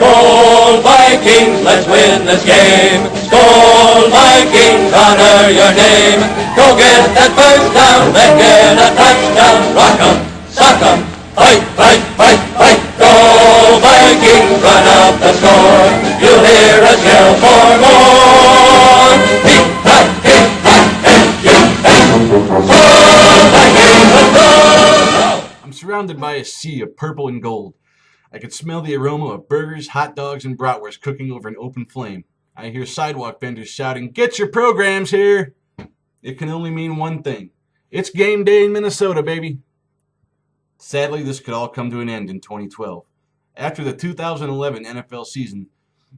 Skol Vikings, let's win this game. Skol Vikings, honor your name. Go get that first down, make it a touchdown. Rock 'em, sock 'em, fight, fight, fight, fight. Go Vikings, run up the score. You'll hear us yell for more. Skol Vikings, let's go. I'm surrounded by a sea of purple and gold. I could smell the aroma of burgers, hot dogs, and bratwurst cooking over an open flame. I hear sidewalk vendors shouting, "Get your programs here!" It can only mean one thing. It's game day in Minnesota, baby. Sadly, this could all come to an end in 2012. After the 2011 NFL season,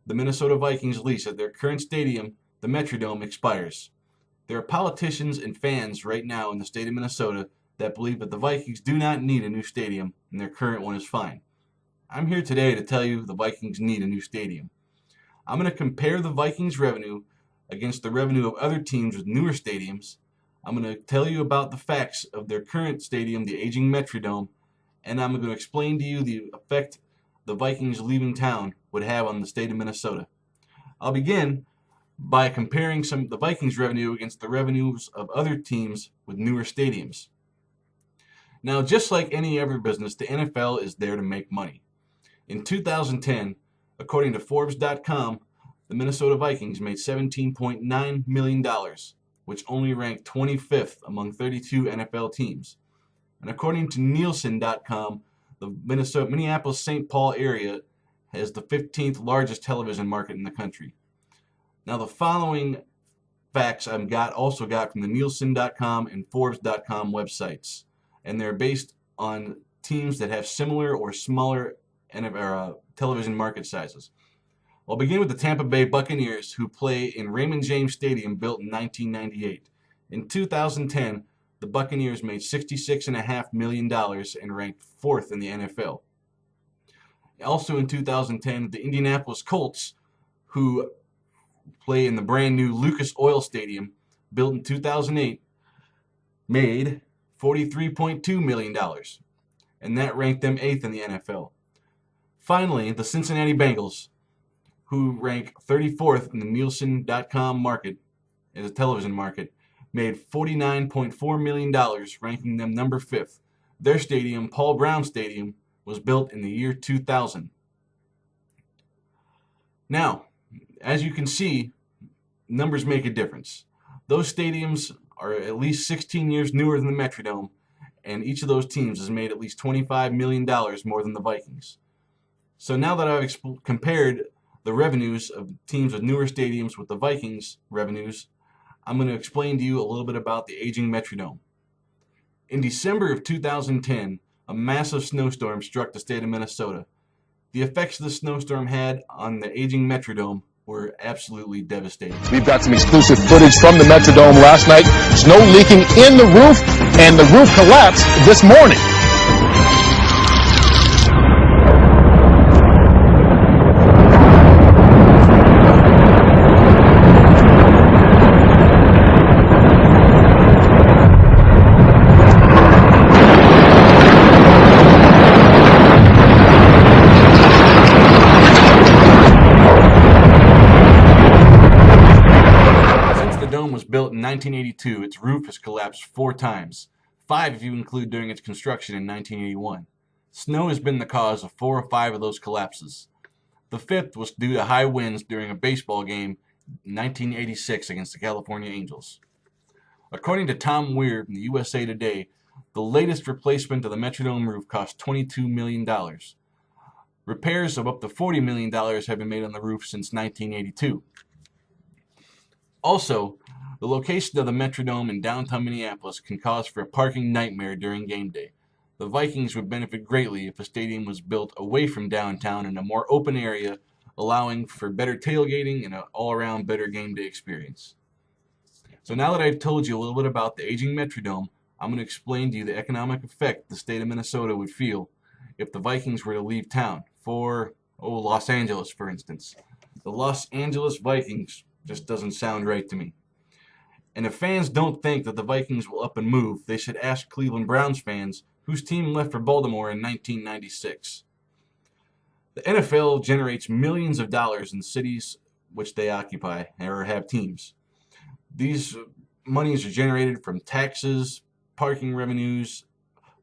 the Minnesota Vikings lease at their current stadium, the Metrodome, expires. There are politicians and fans right now in the state of Minnesota that believe that the Vikings do not need a new stadium and their current one is fine. I'm here today to tell you the Vikings need a new stadium. I'm going to compare the Vikings' revenue against the revenue of other teams with newer stadiums. I'm going to tell you about the facts of their current stadium, the aging Metrodome, and I'm going to explain to you the effect the Vikings leaving town would have on the state of Minnesota. I'll begin by comparing some of the Vikings' revenue against the revenues of other teams with newer stadiums. Now, just like any other business, the NFL is there to make money. In 2010, according to Forbes.com, the Minnesota Vikings made $17.9 million, which only ranked 25th among 32 NFL teams. And according to Nielsen.com, the Minneapolis-St. Paul area has the 15th largest television market in the country. Now, the following facts I also got from the Nielsen.com and Forbes.com websites, and they're based on teams that have similar or smaller television market sizes. I'll begin with the Tampa Bay Buccaneers, who play in Raymond James Stadium, built in 1998. In 2010, the Buccaneers made $66.5 million and ranked 4th in the NFL. Also in 2010, the Indianapolis Colts, who play in the brand new Lucas Oil Stadium, built in 2008, made $43.2 million, and that ranked them 8th in the NFL. Finally, the Cincinnati Bengals, who rank 34th in the Nielsen.com market, as a television market, made $49.4 million, ranking them number 5th. Their stadium, Paul Brown Stadium, was built in the year 2000. Now, as you can see, numbers make a difference. Those stadiums are at least 16 years newer than the Metrodome, and each of those teams has made at least $25 million more than the Vikings. So now that I've compared the revenues of teams with newer stadiums with the Vikings' revenues, I'm going to explain to you a little bit about the aging Metrodome. In December of 2010, a massive snowstorm struck the state of Minnesota. The effects the snowstorm had on the aging Metrodome were absolutely devastating. We've got some exclusive footage from the Metrodome last night. Snow leaking in the roof, and the roof collapsed this morning. Built in 1982, its roof has collapsed 4 times, 5 if you include during its construction in 1981. Snow has been the cause of 4 or 5 of those collapses. The 5th was due to high winds during a baseball game in 1986 against the California Angels. According to Tom Weir from the USA Today, the latest replacement of the Metrodome roof cost $22 million. Repairs of up to $40 million have been made on the roof since 1982. Also, the location of the Metrodome in downtown Minneapolis can cause for a parking nightmare during game day. The Vikings would benefit greatly if a stadium was built away from downtown in a more open area, allowing for better tailgating and an all-around better game day experience. So now that I've told you a little bit about the aging Metrodome, I'm going to explain to you the economic effect the state of Minnesota would feel if the Vikings were to leave town for, Los Angeles, for instance. The Los Angeles Vikings just doesn't sound right to me. And if fans don't think that the Vikings will up and move, they should ask Cleveland Browns fans whose team left for Baltimore in 1996. The NFL generates millions of dollars in cities which they occupy or have teams. These monies are generated from taxes, parking revenues,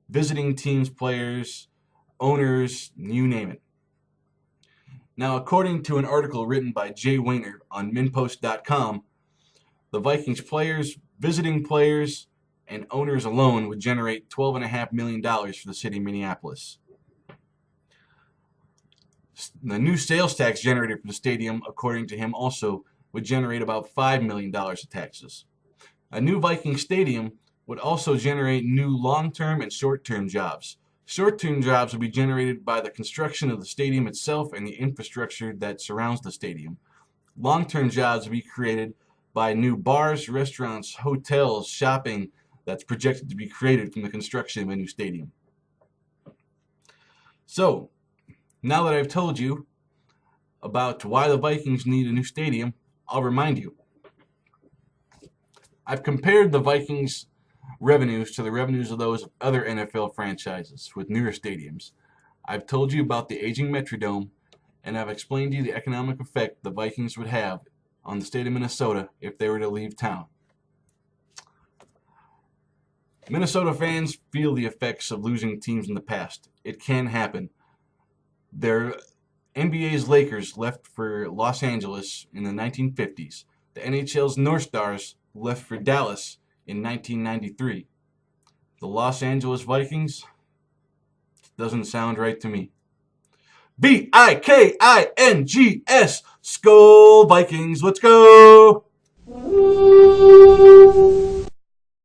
visiting teams, players, owners, you name it. Now, according to an article written by Jay Wayner on minpost.com, the Vikings players, visiting players, and owners alone would generate $12.5 million for the city of Minneapolis. The new sales tax generated from the stadium, according to him, also would generate about $5 million of taxes. A new Viking stadium would also generate new long-term and short-term jobs. Short-term jobs would be generated by the construction of the stadium itself and the infrastructure that surrounds the stadium. Long-term jobs would be created by new bars, restaurants, hotels, shopping that's projected to be created from the construction of a new stadium. So, now that I've told you about why the Vikings need a new stadium, I'll remind you. I've compared the Vikings' revenues to the revenues of those other NFL franchises with newer stadiums. I've told you about the aging Metrodome, and I've explained to you the economic effect the Vikings would have on the state of Minnesota if they were to leave town. Minnesota fans feel the effects of losing teams in the past. It can happen. Their NBA's Lakers left for Los Angeles in the 1950s. The NHL's North Stars left for Dallas in 1993. The Los Angeles Vikings doesn't sound right to me. Vikings, Skol Vikings, let's go!